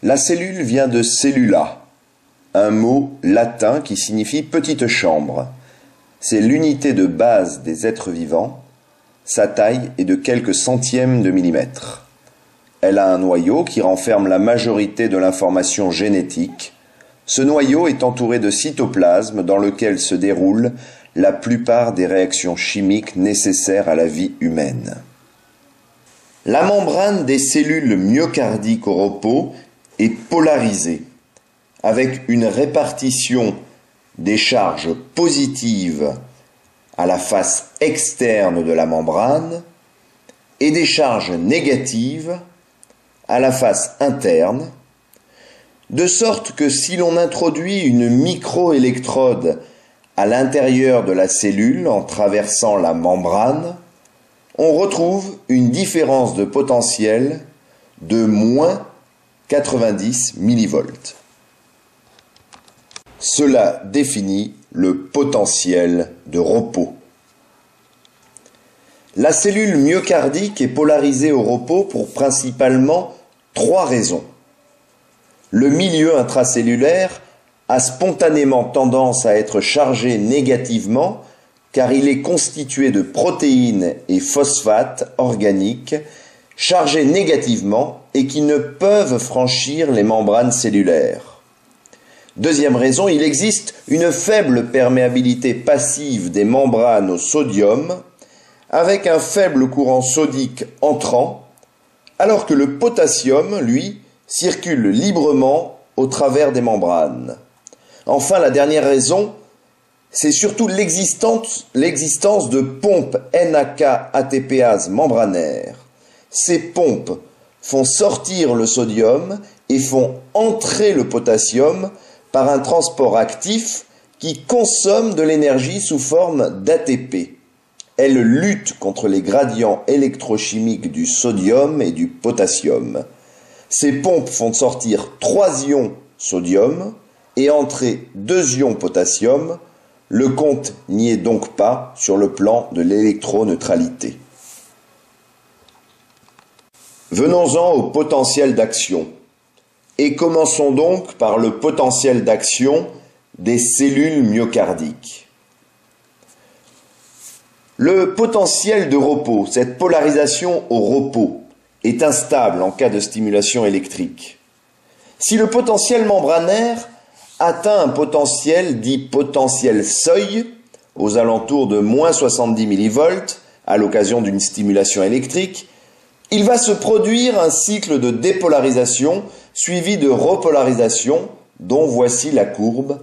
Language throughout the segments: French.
La cellule vient de cellula, un mot latin qui signifie petite chambre. C'est l'unité de base des êtres vivants. Sa taille est de quelques centièmes de millimètre. Elle a un noyau qui renferme la majorité de l'information génétique. Ce noyau est entouré de cytoplasme dans lequel se déroulent la plupart des réactions chimiques nécessaires à la vie humaine. La membrane des cellules myocardiques au repos est polarisée, avec une répartition des charges positives à la face externe de la membrane et des charges négatives à la face interne, de sorte que si l'on introduit une microélectrode à l'intérieur de la cellule en traversant la membrane, on retrouve une différence de potentiel de moins 90 millivolts. Cela définit le potentiel de repos. La cellule myocardique est polarisée au repos pour principalement 3 raisons. Le milieu intracellulaire a spontanément tendance à être chargé négativement car il est constitué de protéines et phosphates organiques chargés négativement et qui ne peuvent franchir les membranes cellulaires. Deuxième raison, il existe une faible perméabilité passive des membranes au sodium avec un faible courant sodique entrant, alors que le potassium, lui, circule librement au travers des membranes. Enfin, la dernière raison, c'est surtout l'existence de pompes NAK-ATPase membranaires. Ces pompes font sortir le sodium et font entrer le potassium par un transport actif qui consomme de l'énergie sous forme d'ATP. Elles luttent contre les gradients électrochimiques du sodium et du potassium. Ces pompes font sortir 3 ions sodium et entrer 2 ions potassium. Le compte n'y est donc pas sur le plan de l'électroneutralité. Venons-en au potentiel d'action. Et commençons donc par le potentiel d'action des cellules myocardiques. Le potentiel de repos, cette polarisation au repos, est instable en cas de stimulation électrique. Si le potentiel membranaire atteint un potentiel dit potentiel seuil, aux alentours de moins 70 millivolts, à l'occasion d'une stimulation électrique, il va se produire un cycle de dépolarisation suivi de repolarisation, dont voici la courbe,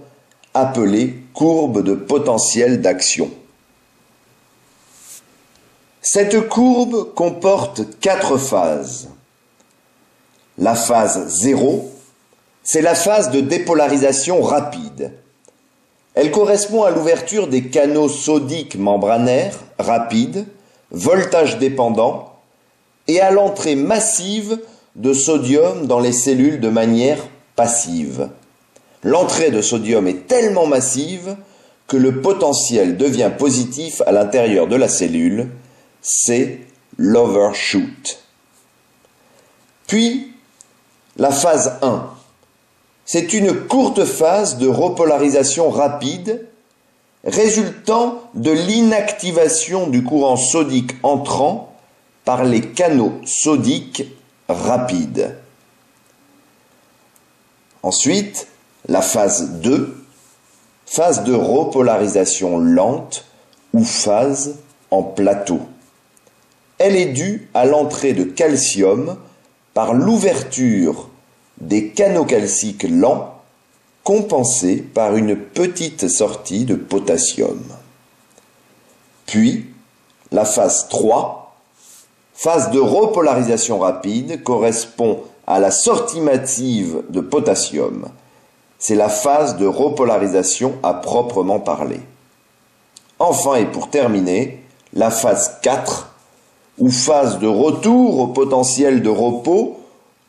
appelée courbe de potentiel d'action. Cette courbe comporte 4 phases. La phase 0, c'est la phase de dépolarisation rapide. Elle correspond à l'ouverture des canaux sodiques membranaires rapides, voltage dépendant, et à l'entrée massive de sodium dans les cellules de manière passive. L'entrée de sodium est tellement massive que le potentiel devient positif à l'intérieur de la cellule, c'est l'overshoot. Puis, la phase 1. C'est une courte phase de repolarisation rapide résultant de l'inactivation du courant sodique entrant par les canaux sodiques rapides. Ensuite, la phase 2, phase de repolarisation lente ou phase en plateau. Elle est due à l'entrée de calcium par l'ouverture des canaux calciques lents compensée par une petite sortie de potassium. Puis, la phase 3, phase de repolarisation rapide, correspond à la sortie massive de potassium. C'est la phase de repolarisation à proprement parler. Enfin et pour terminer, la phase 4, ou phase de retour au potentiel de repos,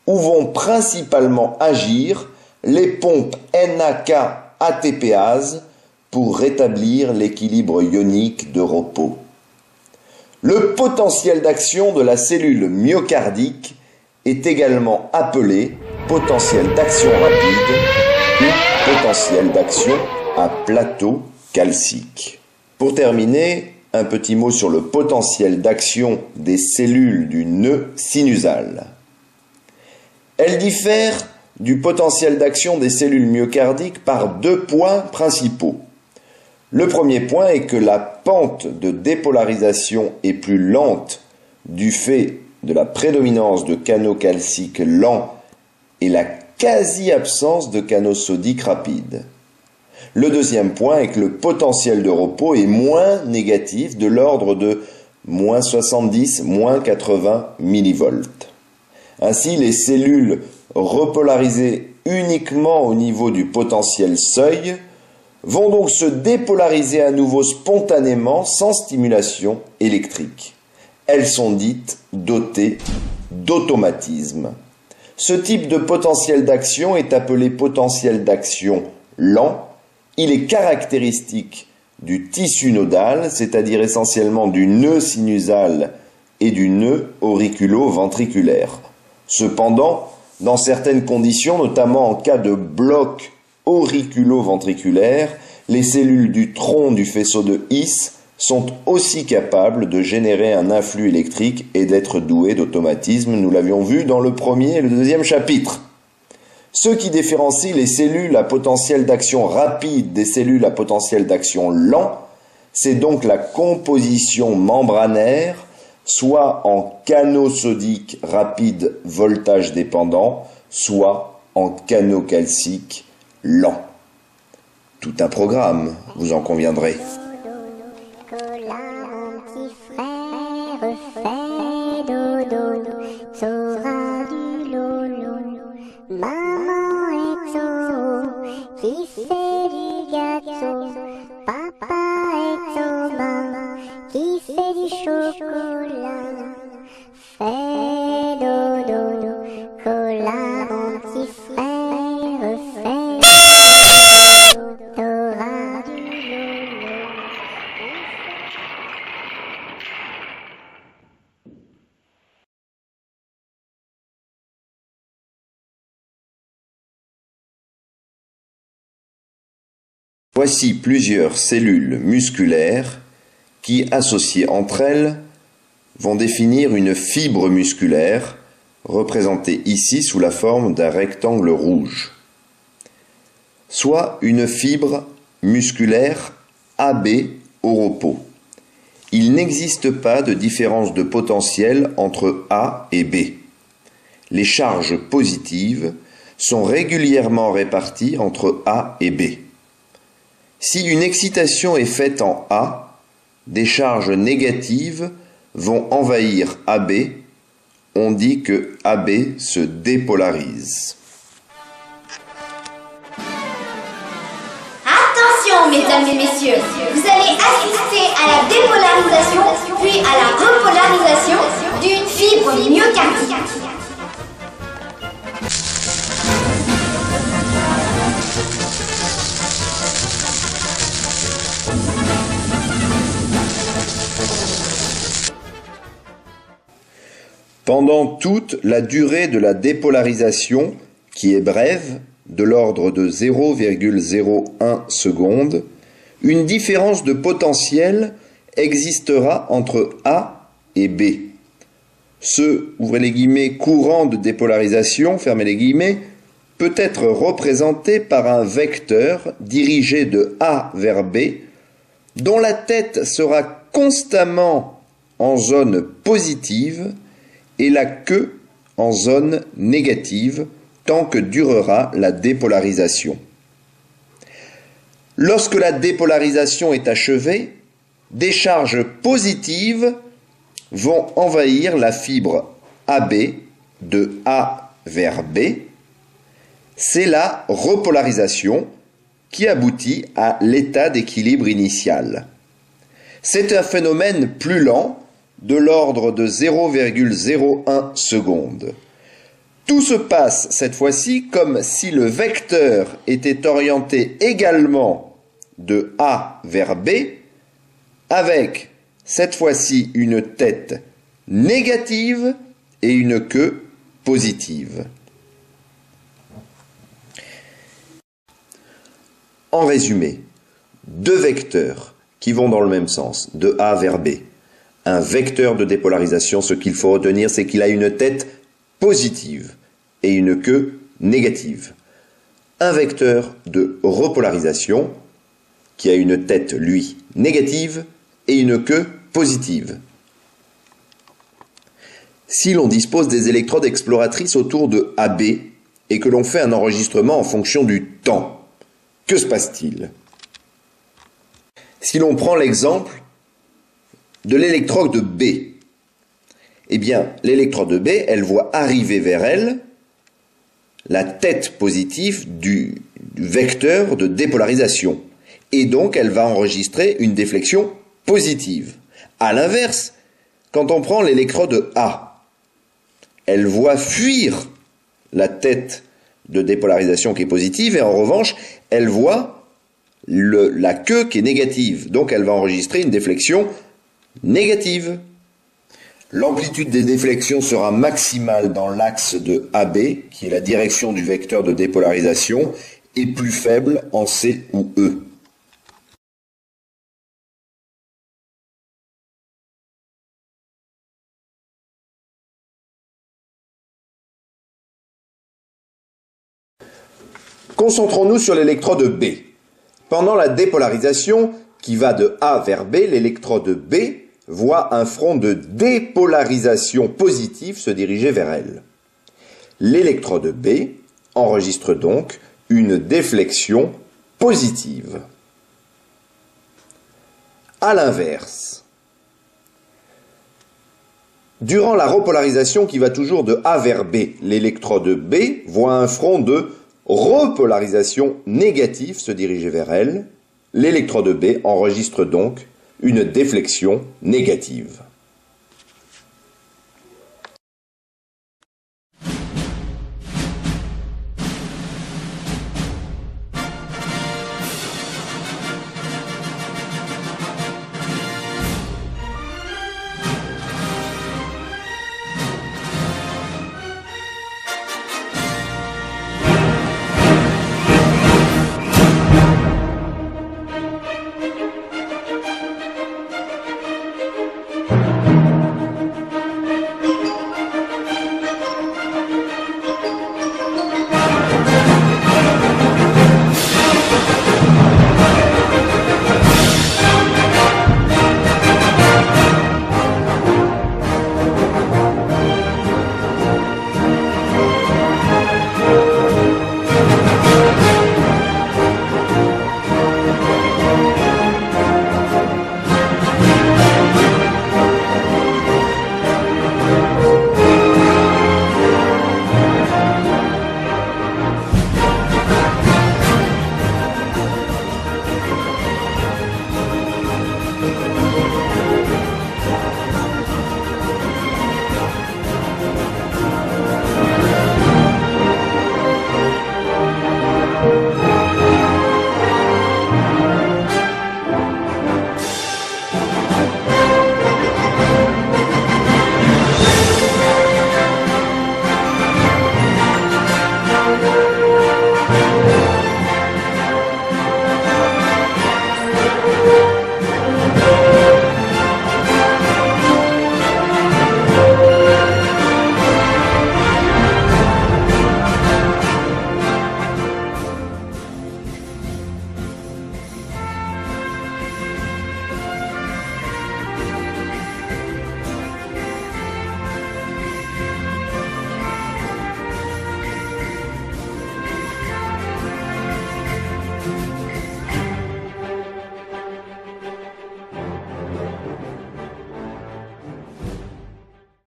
où vont principalement agir les pompes NAK-ATPase pour rétablir l'équilibre ionique de repos. Le potentiel d'action de la cellule myocardique est également appelé potentiel d'action rapide ou potentiel d'action à plateau calcique. Pour terminer, un petit mot sur le potentiel d'action des cellules du nœud sinusal. Elle diffère du potentiel d'action des cellules myocardiques par deux points principaux. Le premier point est que la pente de dépolarisation est plus lente du fait de la prédominance de canaux calciques lents et la quasi-absence de canaux sodiques rapides. Le deuxième point est que le potentiel de repos est moins négatif, de l'ordre de moins 70, moins 80 millivolts. Ainsi, les cellules repolarisées uniquement au niveau du potentiel seuil vont donc se dépolariser à nouveau spontanément sans stimulation électrique. Elles sont dites dotées d'automatisme. Ce type de potentiel d'action est appelé potentiel d'action lent. Il est caractéristique du tissu nodal, c'est-à-dire essentiellement du nœud sinusal et du nœud auriculo-ventriculaire. Cependant, dans certaines conditions, notamment en cas de bloc auriculo-ventriculaire, les cellules du tronc du faisceau de His sont aussi capables de générer un influx électrique et d'être douées d'automatisme. Nous l'avions vu dans le premier et le deuxième chapitre. Ce qui différencie les cellules à potentiel d'action rapide des cellules à potentiel d'action lent, c'est donc la composition membranaire, soit en canaux sodiques rapides voltage dépendant, soit en canaux calciques lents. Tout un programme, vous en conviendrez. Qui fait du gâteau, papa est en bas, qui fait du chocolat, fais dodo, cola mon petit frère, fais dodo, t'auras du lolo. Voici plusieurs cellules musculaires qui, associées entre elles, vont définir une fibre musculaire, représentée ici sous la forme d'un rectangle rouge, soit une fibre musculaire AB au repos. Il n'existe pas de différence de potentiel entre A et B. Les charges positives sont régulièrement réparties entre A et B. Si une excitation est faite en A, des charges négatives vont envahir AB. On dit que AB se dépolarise. Attention, mesdames et messieurs, vous allez assister à la dépolarisation puis à la repolarisation d'une fibre myocardique. Pendant toute la durée de la dépolarisation, qui est brève, de l'ordre de 0,01 seconde, une différence de potentiel existera entre A et B. Ce, ouvrez les guillemets, courant de dépolarisation, fermez les guillemets, peut être représenté par un vecteur dirigé de A vers B, dont la tête sera constamment en zone positive et la queue en zone négative tant que durera la dépolarisation. Lorsque la dépolarisation est achevée, des charges positives vont envahir la fibre AB de A vers B. C'est la repolarisation qui aboutit à l'état d'équilibre initial. C'est un phénomène plus lent, de l'ordre de 0,01 seconde. Tout se passe cette fois-ci comme si le vecteur était orienté également de A vers B, avec cette fois-ci une tête négative et une queue positive. En résumé, deux vecteurs qui vont dans le même sens, de A vers B. Un vecteur de dépolarisation, ce qu'il faut retenir, c'est qu'il a une tête positive et une queue négative. Un vecteur de repolarisation qui a une tête, lui, négative et une queue positive. Si l'on dispose des électrodes exploratrices autour de AB et que l'on fait un enregistrement en fonction du temps, que se passe-t-il? Si l'on prend l'exemple de l'électrode B, eh bien, l'électrode B, elle voit arriver vers elle la tête positive du vecteur de dépolarisation. Et donc, elle va enregistrer une déflexion positive. A l'inverse, quand on prend l'électrode A, elle voit fuir la tête de dépolarisation qui est positive et en revanche, elle voit la queue qui est négative. Donc, elle va enregistrer une déflexion négative. L'amplitude des déflexions sera maximale dans l'axe de AB, qui est la direction du vecteur de dépolarisation, et plus faible en C ou E. Concentrons-nous sur l'électrode B. Pendant la dépolarisation qui va de A vers B, l'électrode B voit un front de dépolarisation positive se diriger vers elle. L'électrode B enregistre donc une déflexion positive. A l'inverse, durant la repolarisation qui va toujours de A vers B, l'électrode B voit un front de repolarisation négative se diriger vers elle. L'électrode B enregistre donc une déflexion négative.